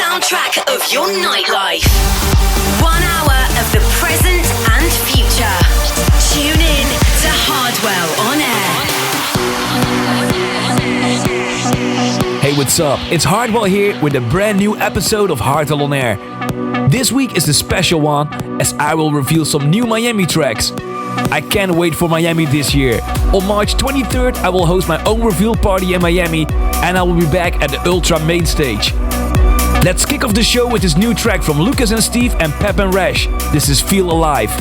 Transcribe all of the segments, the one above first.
soundtrack of your nightlife. 1 hour of the present and future. Tune in to Hardwell On Air. Hey, what's up? It's Hardwell here with a brand new episode of Hardwell On Air. This week is a special one as I will reveal some new Miami tracks. I can't wait for Miami this year. On March 23rd, I will host my own reveal party in Miami and I will be back at the Ultra main stage. Let's kick off the show with this new track from Lucas and Steve and Pep and Rash. This is Feel Alive.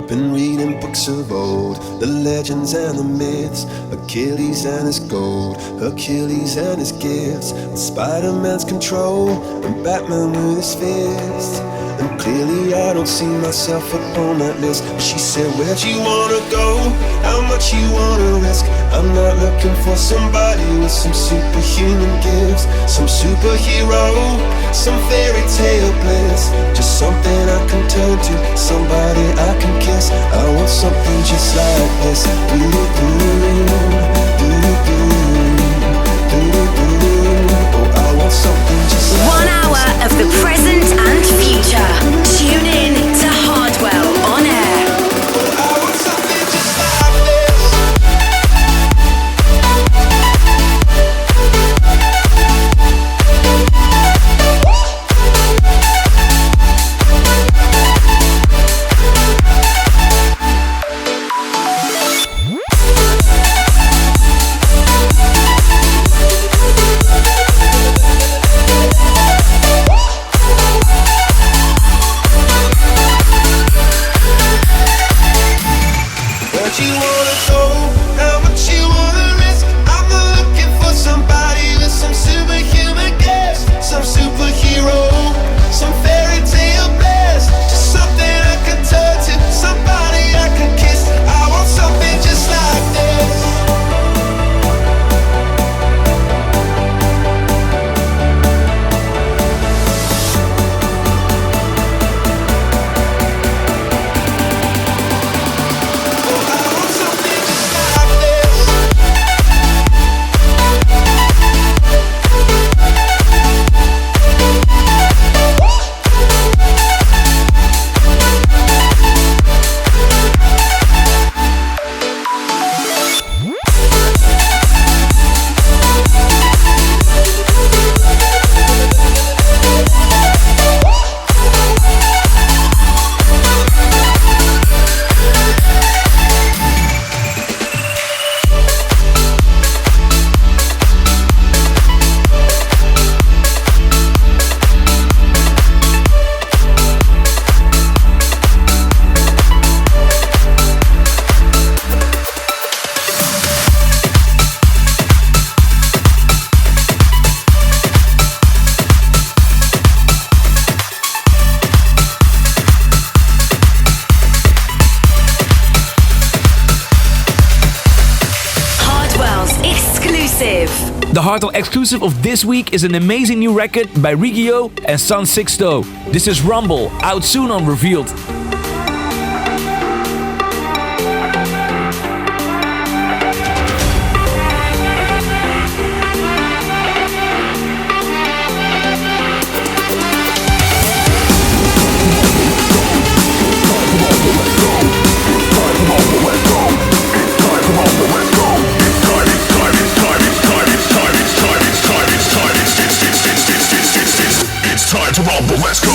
Been reading books of old, the legends and the myths, Achilles and his gold, Hercules and his gifts, Spider-Man's control, and Batman with his fist. And clearly I don't see myself up on that list. She said, where'd you wanna go? How much you wanna risk? I'm not looking for somebody with some superhuman gifts, some superhero, some fairy tale bliss. Just something I can turn to, somebody I can kiss. I want something just like this. Oh, I want something just like 1 hour of the present and future. Tune in to Hardwell On Air. I want something just like this. The Hardwell exclusive of this week is an amazing new record by Rigio and San Sixto. This is Rumble, out soon on Revealed. Time to rumble, let's go!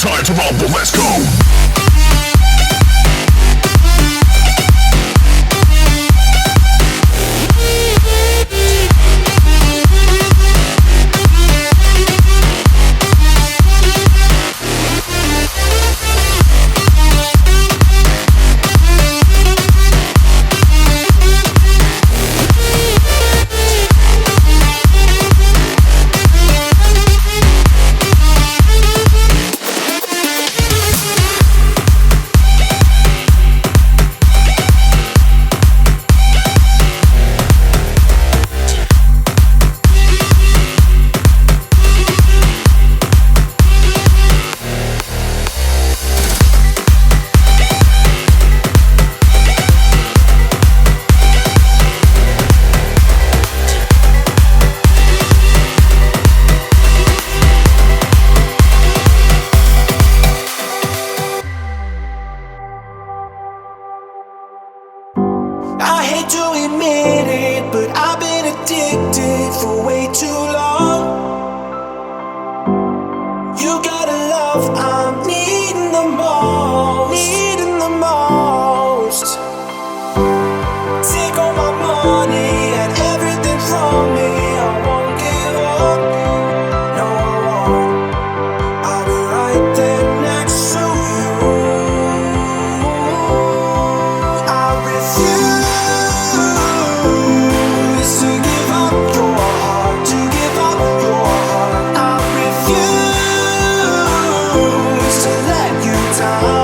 Time to rumble, let's go! I hate to admit it, but I've been addicted for way too long. You got a love I'm needing the most, needing the most. Take all my money and everything from me. I won't give up, no I won't. I'll be right there next to you. I refuse to give up your heart, to give up your heart. I refuse to let you down.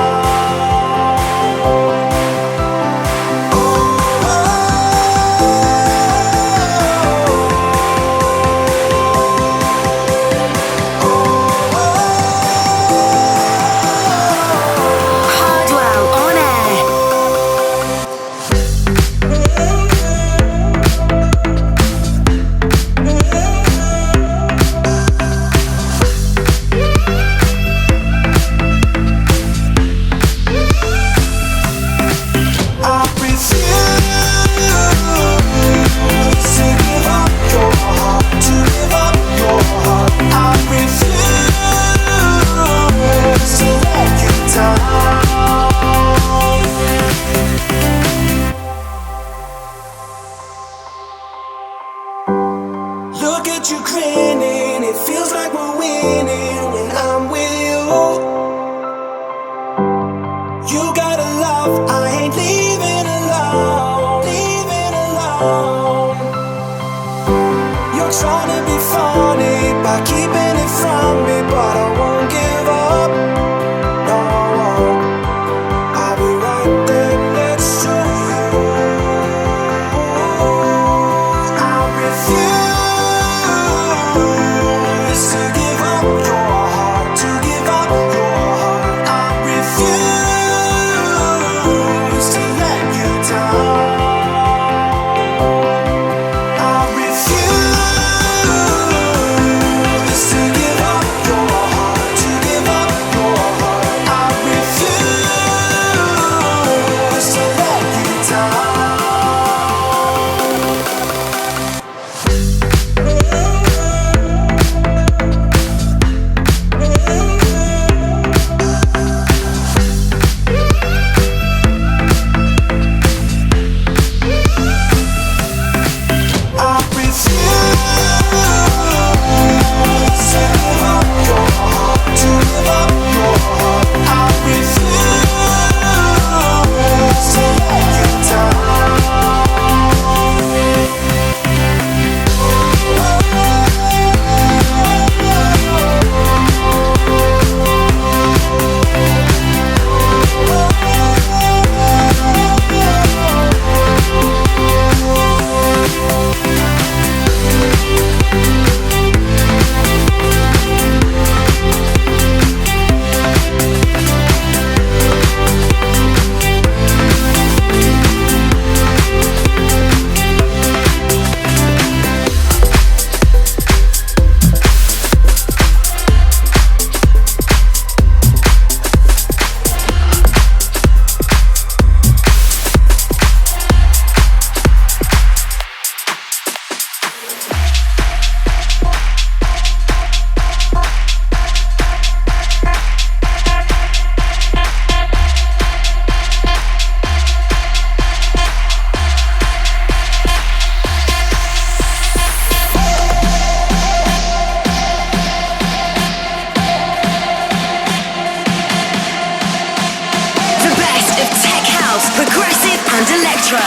intro.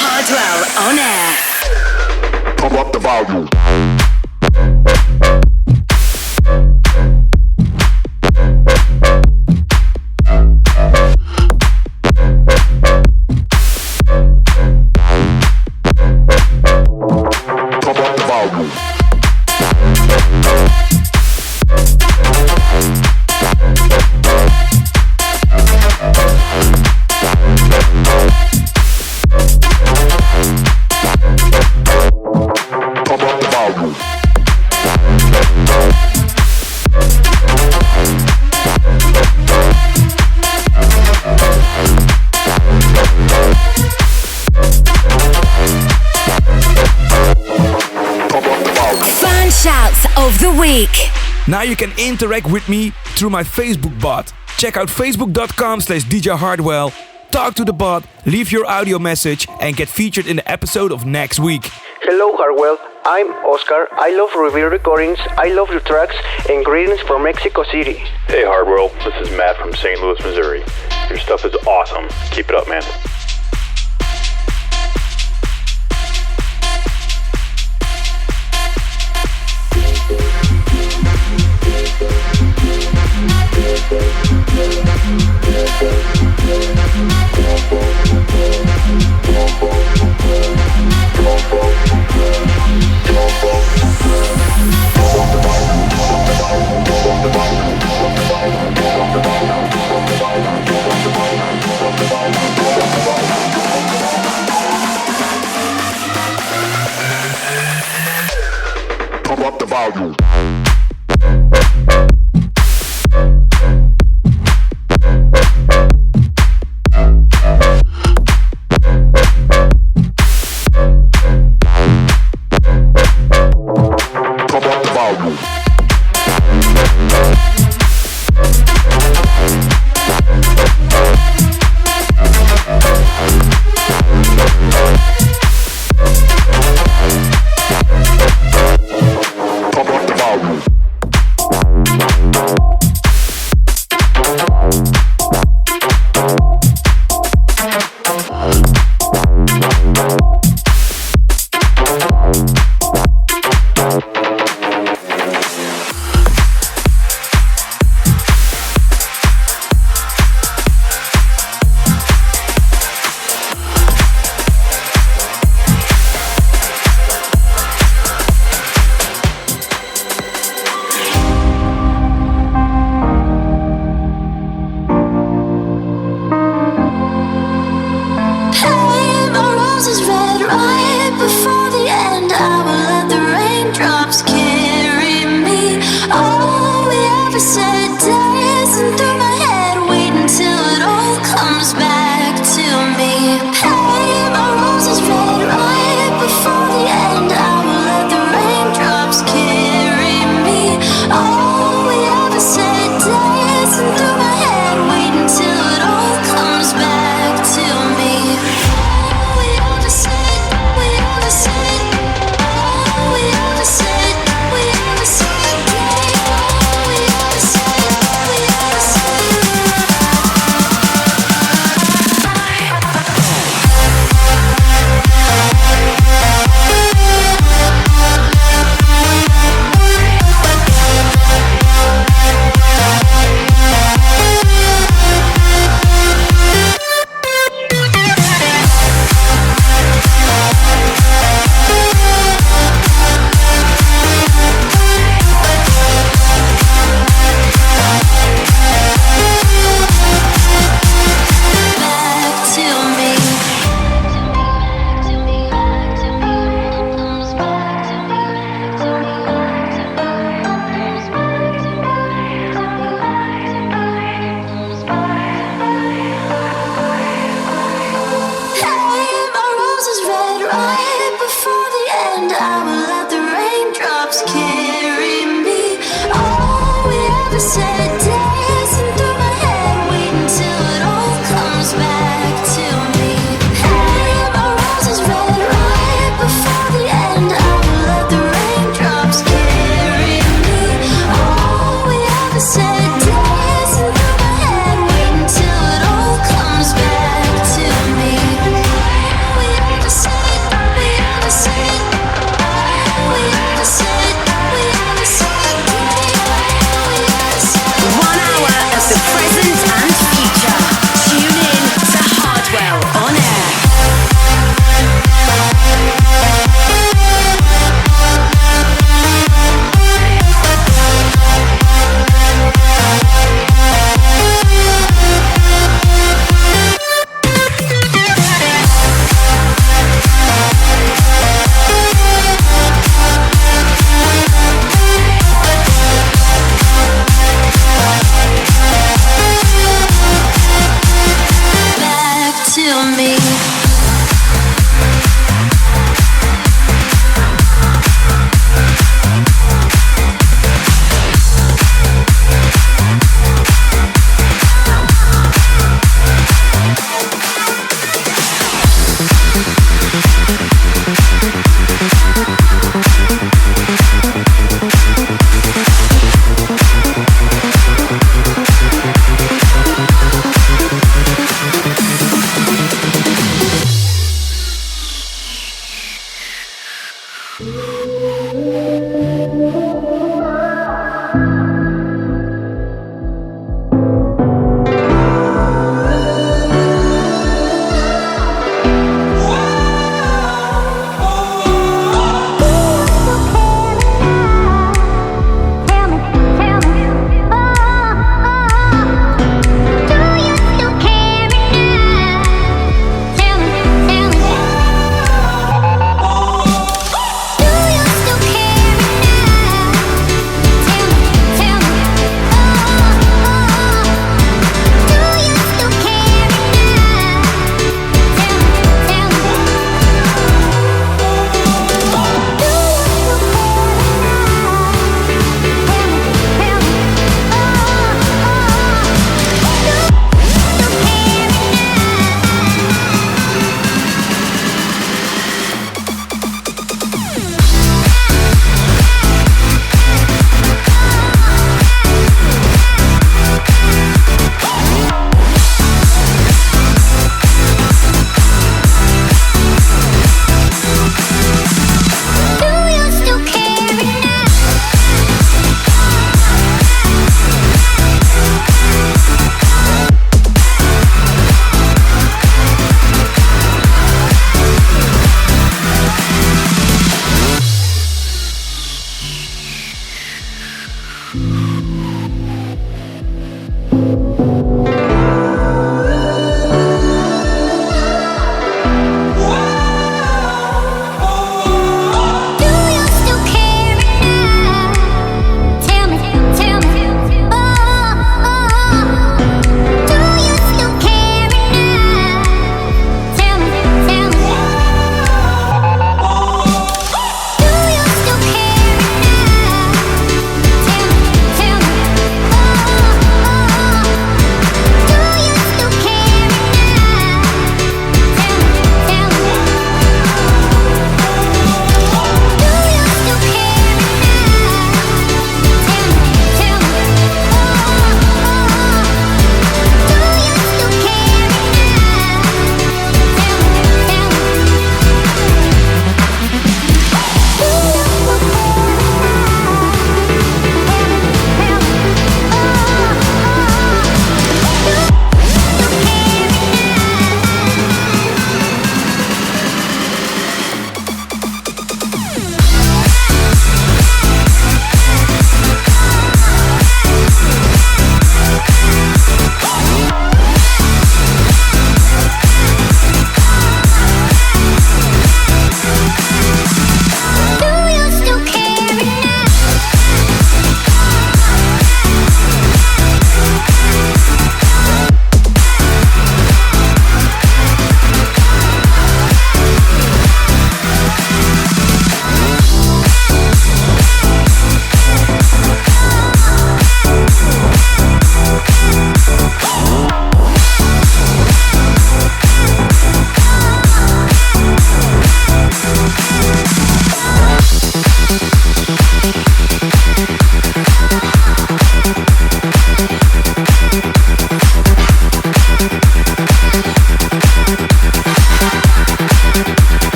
Hardwell On Air. Pump up the volume. Of the week. Now you can interact with me through my Facebook bot. Check out facebook.com/DJ Hardwell. Talk to the bot, leave your audio message, and get featured in the episode of next week. Hello Hardwell, I'm Oscar. I love review recordings, I love your tracks, and greetings from Mexico City. Hey Hardwell, this is Matt from St. Louis, Missouri. Your stuff is awesome. Keep it up, man. Pump up the volume.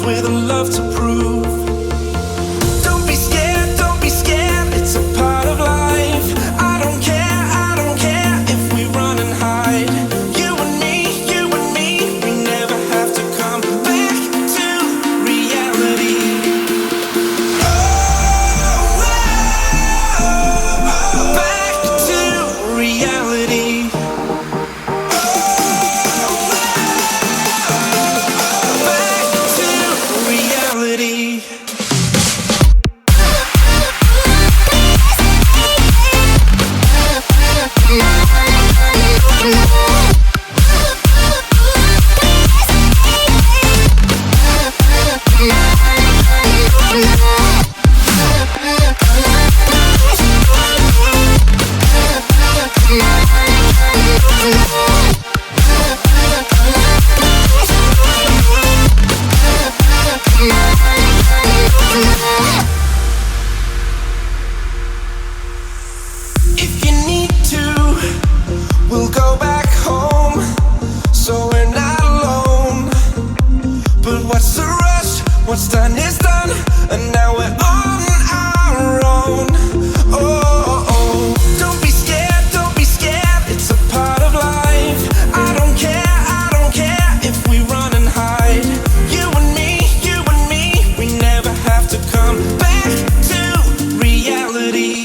with a love to prove. Don't be scared, it's a part of life. I don't care if we run and hide. You and me, we never have to come back to reality. Back to reality. If you need to, we'll go back home, so we're not alone. But what's the rush? What's done is done, and now we're on our own. Oh, don't be scared, it's a part of life. I don't care if we run and hide. You and me, we never have to come back to reality.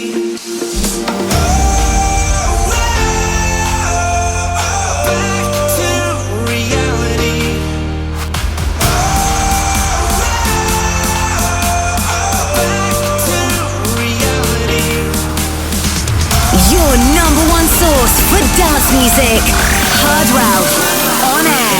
Your number one source for dance music. Hardwell On Air.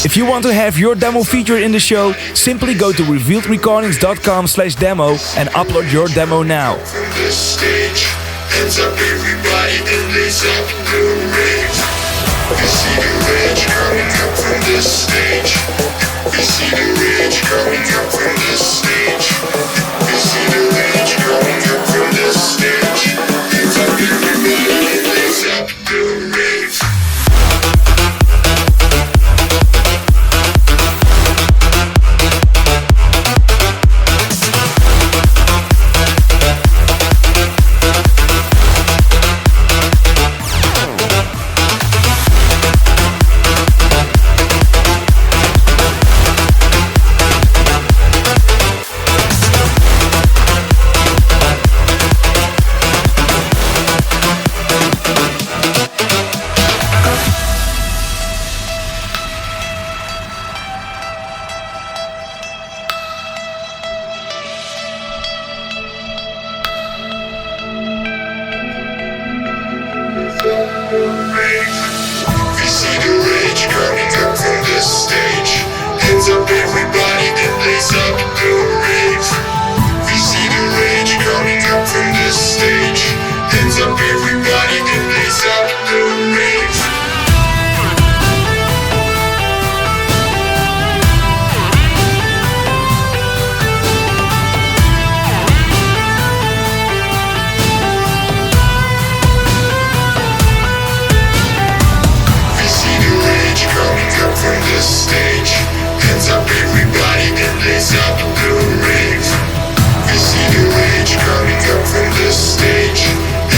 If you want to have your demo featured in the show, simply go to revealedrecordings.com/demo and upload your demo now. This stage ends up everybody that lays up the rave. You see the rage coming up from this stage. You see the rage coming up from this stage. You see the rage coming up from this stage. Ends up everybody that lays up the rave.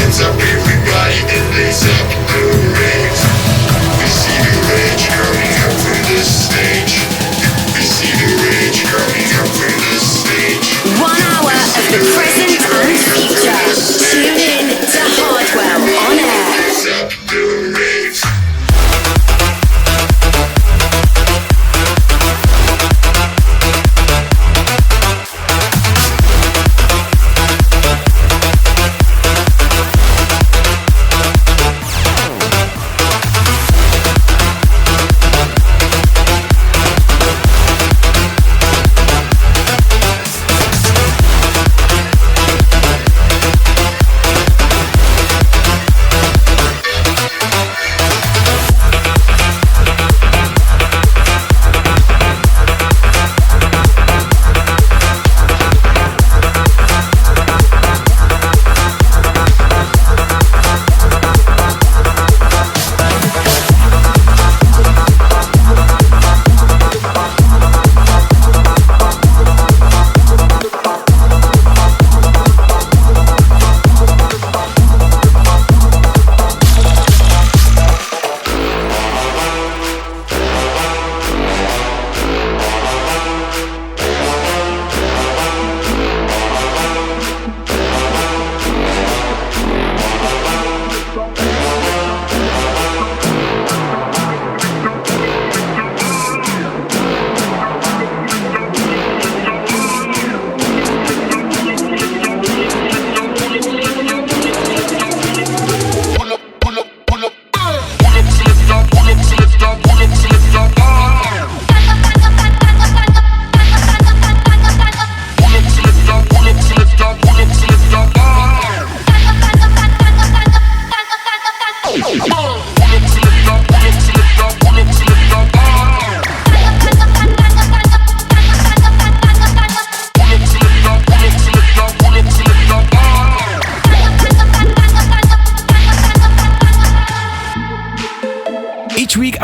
Hands up everybody and raise up the rave. We see the rave.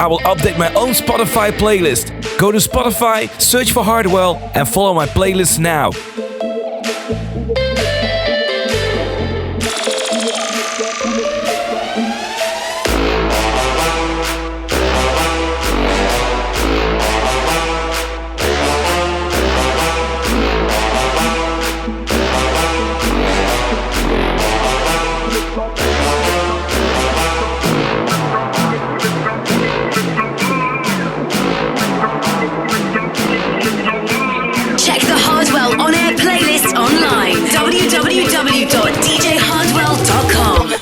I will update my own Spotify playlist. Go to Spotify, search for Hardwell, and follow my playlists now. Check the Hardwell On Air playlist online. www.djhardwell.com.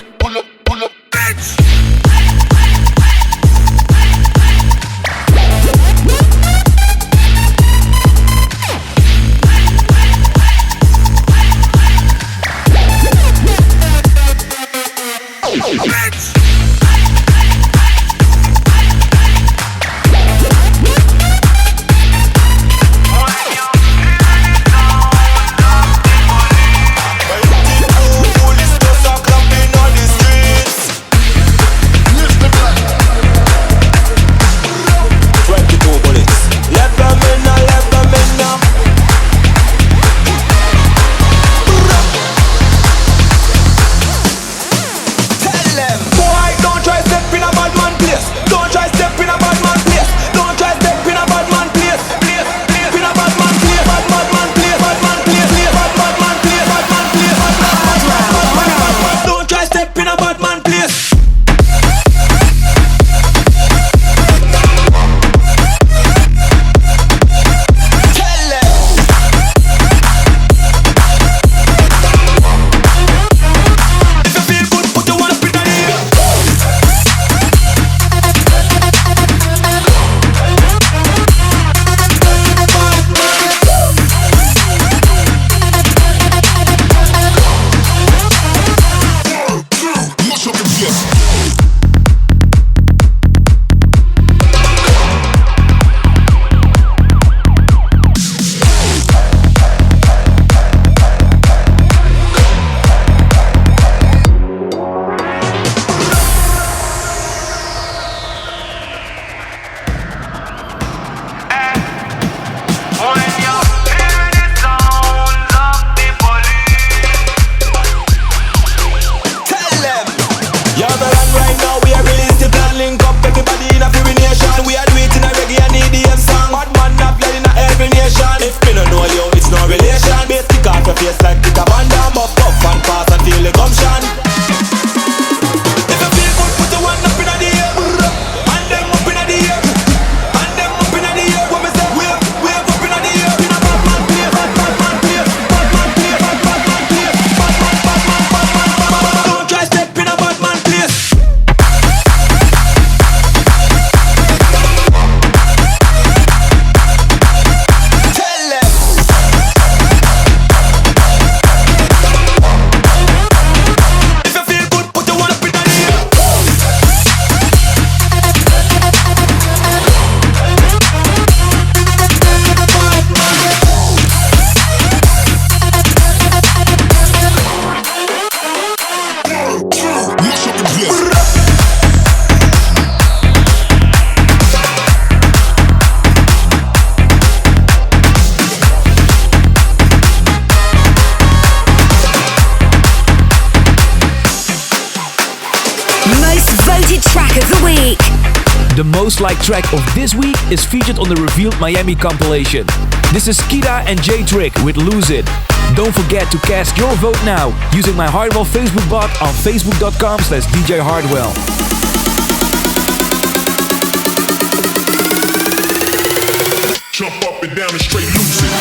The most liked track of this week is featured on the Revealed Miami compilation. This is Skida and J-Trick with Lose It. Don't forget to cast your vote now using my Hardwell Facebook bot on facebook.com/DJ Hardwell. Jump up and down and straight lose it.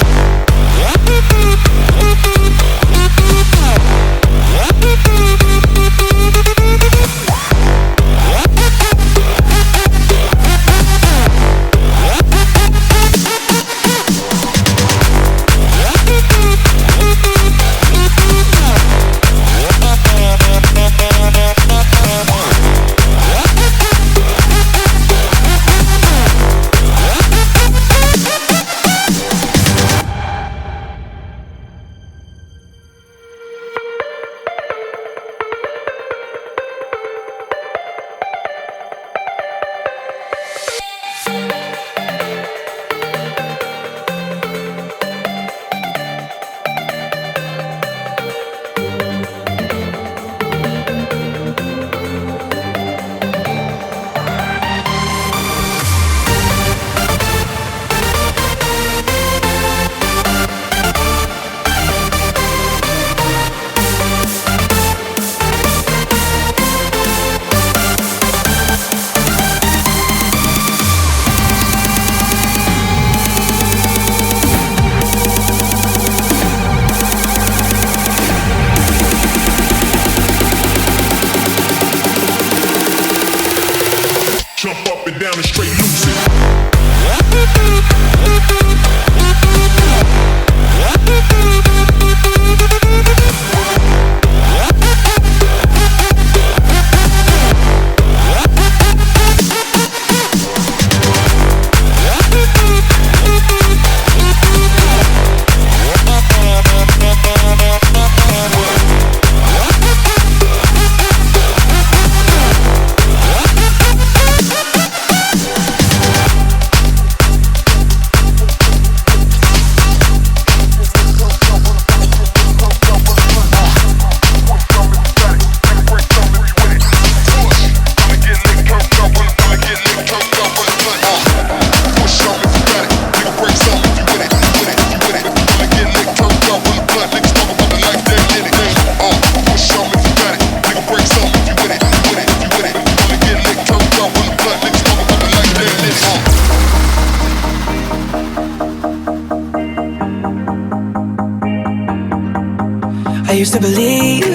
I used to believe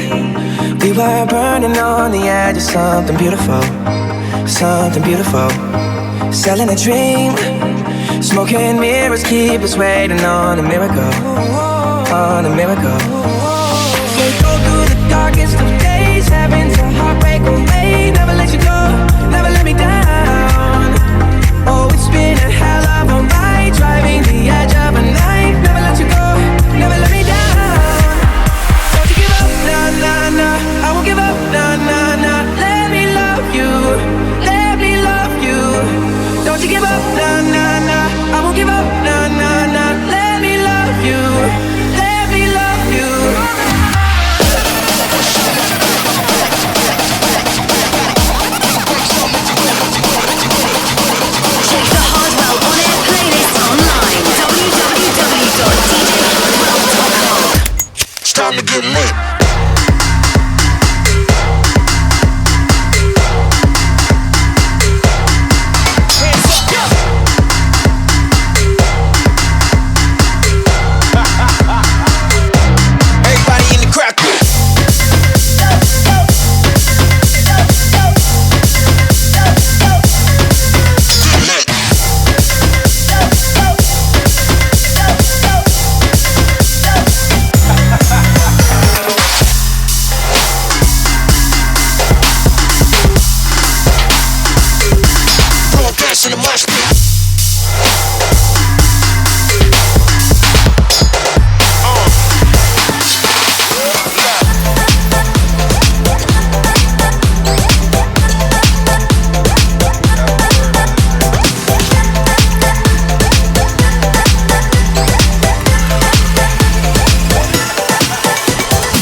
we were burning on the edge of something beautiful, something beautiful. Selling a dream, smoking mirrors keep us waiting on a miracle, on a miracle. We go through the darkest of days, heaven's a heartbreak away. Never let you go, never let me down. Oh, it's been a hell of a ride, driving the edge of a night. Never let you go, never let me down. Don't you give up, nah, nah, nah. I won't give up, nah, nah, nah. Let me love you, let me love you. Don't you give up, nah, nah, nah. I won't give up, nah, nah, nah. Let me love you, let me love you. Check the Hardwell On Air playlist online. www.djhardwell.com. It's time to get lit. Everybody in the crowd. In the mosh pit.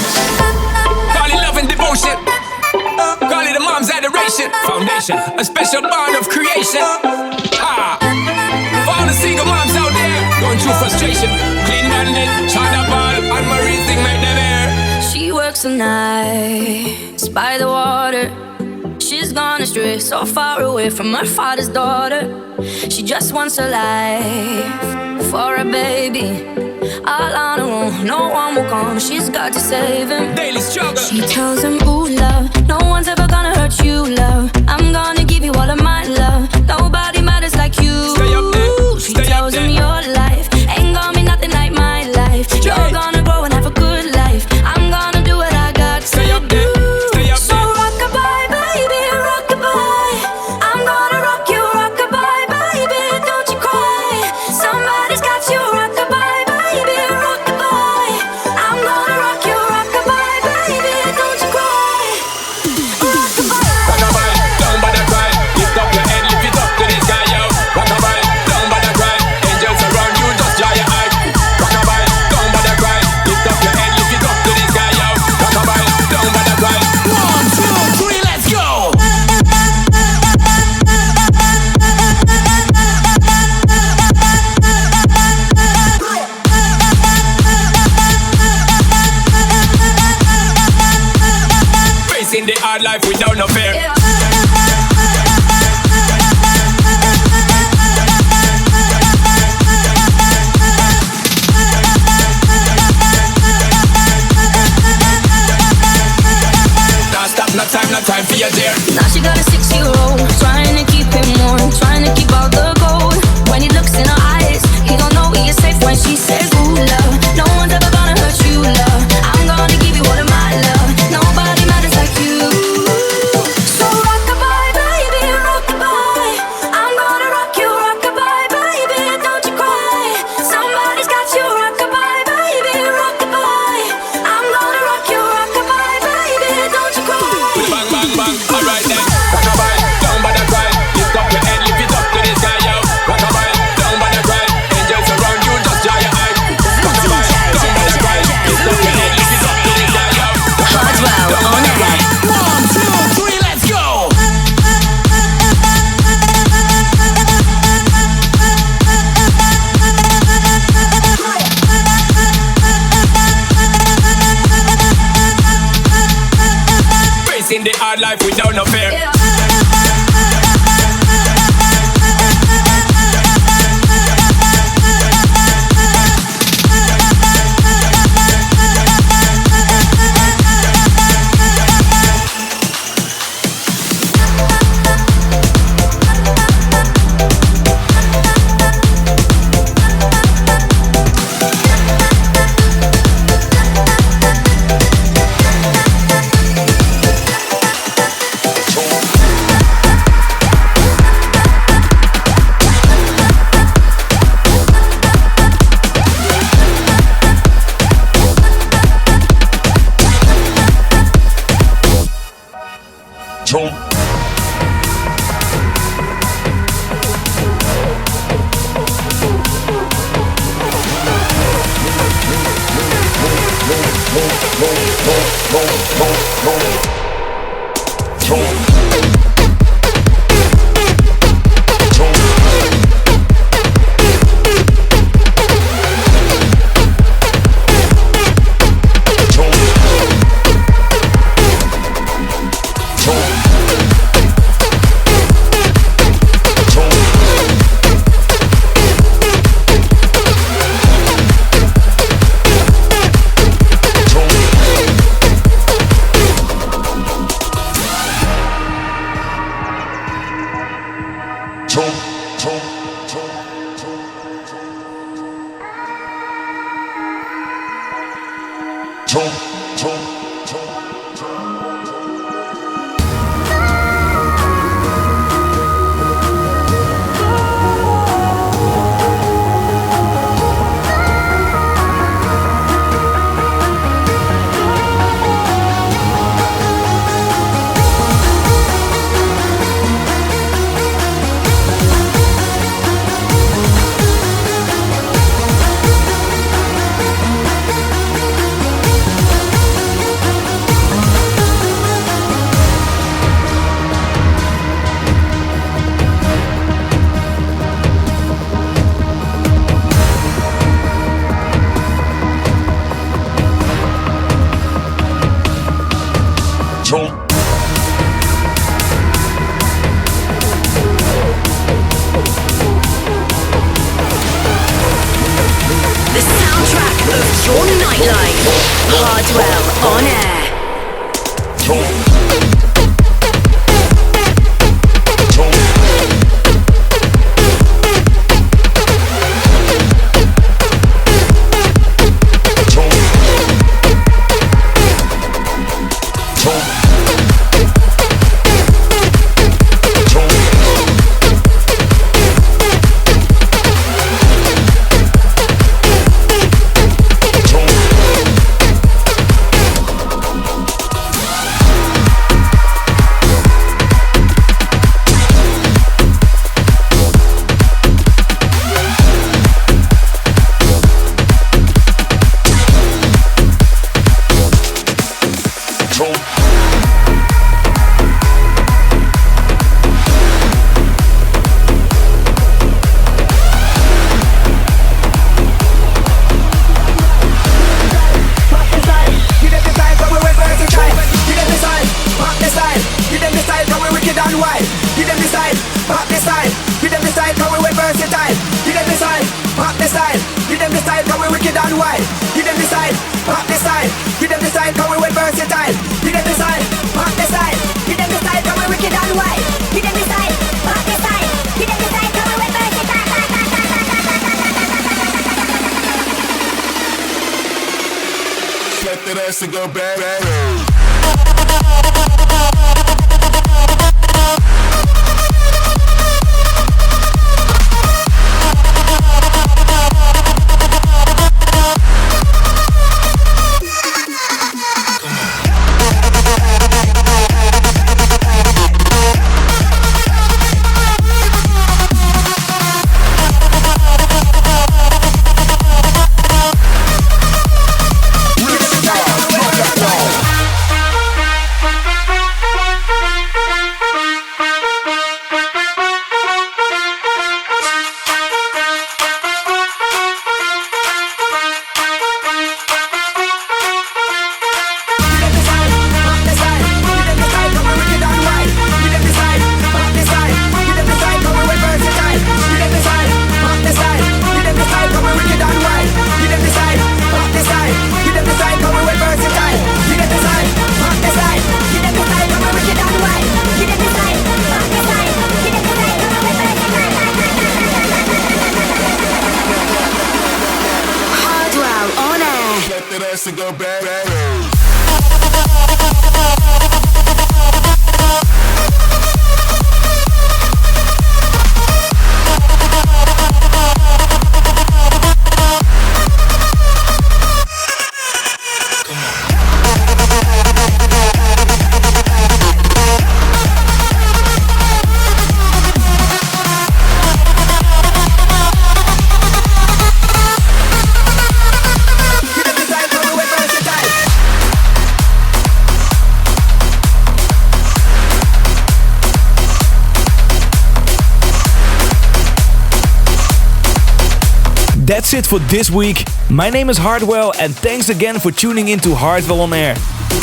Call it love and devotion. Call it a mom's adoration. Foundation, a special bond of creation. For all the single moms out there going through frustration. Clean Bandit, China Ball, and Marie thing make them air. She works the nights by the water. She's gone astray, so far away from her father's daughter. She just wants a life for a baby. All on her own, no one will come. She's got to save him. Daily struggle. She tells him, ooh, love, no one's ever gonna hurt you, love. I'm gonna give you all of my love. Nobody matters like you. Stay up there. She Stay tells up him there. your life ain't gonna be nothing like my life. You're gonna grow and have a good life. I'm gonna do what I got to Stay up there. do. Stay up So there. rock-a-bye, baby, rock-a-bye. I'm gonna rock you, rock-a-bye, baby, don't you cry. Somebody's got you, rock-a-bye, baby, rock-a-bye. I'm gonna rock you, rock-a-bye, baby, don't you cry. Rock-a-bye. Rockabye, don't bother cry. If the Hardwell On Air. To go back. To go back. That's it for this week. My name is Hardwell, and thanks again for tuning in to Hardwell On Air.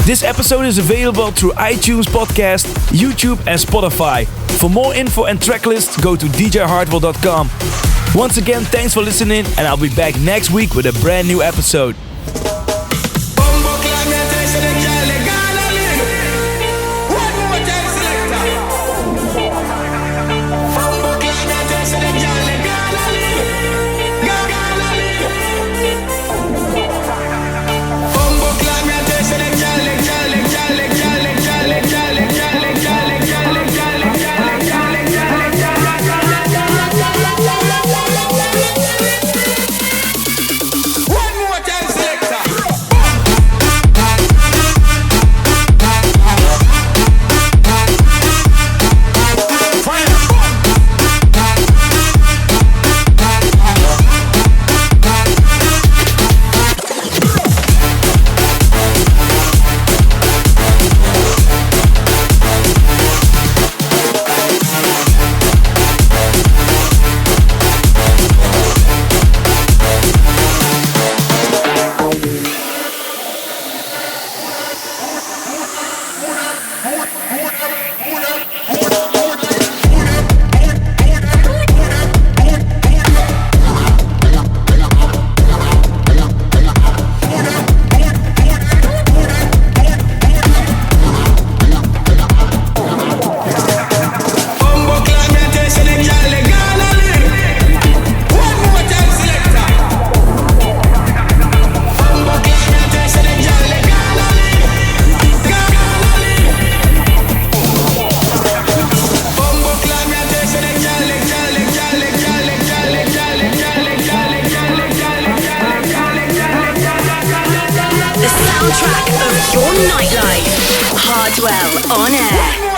This episode is available through iTunes Podcast, YouTube and Spotify. For more info and track lists, go to djhardwell.com. Once again, thanks for listening, and I'll be back next week with a brand new episode. Soundtrack of your nightlife. Hardwell On Air.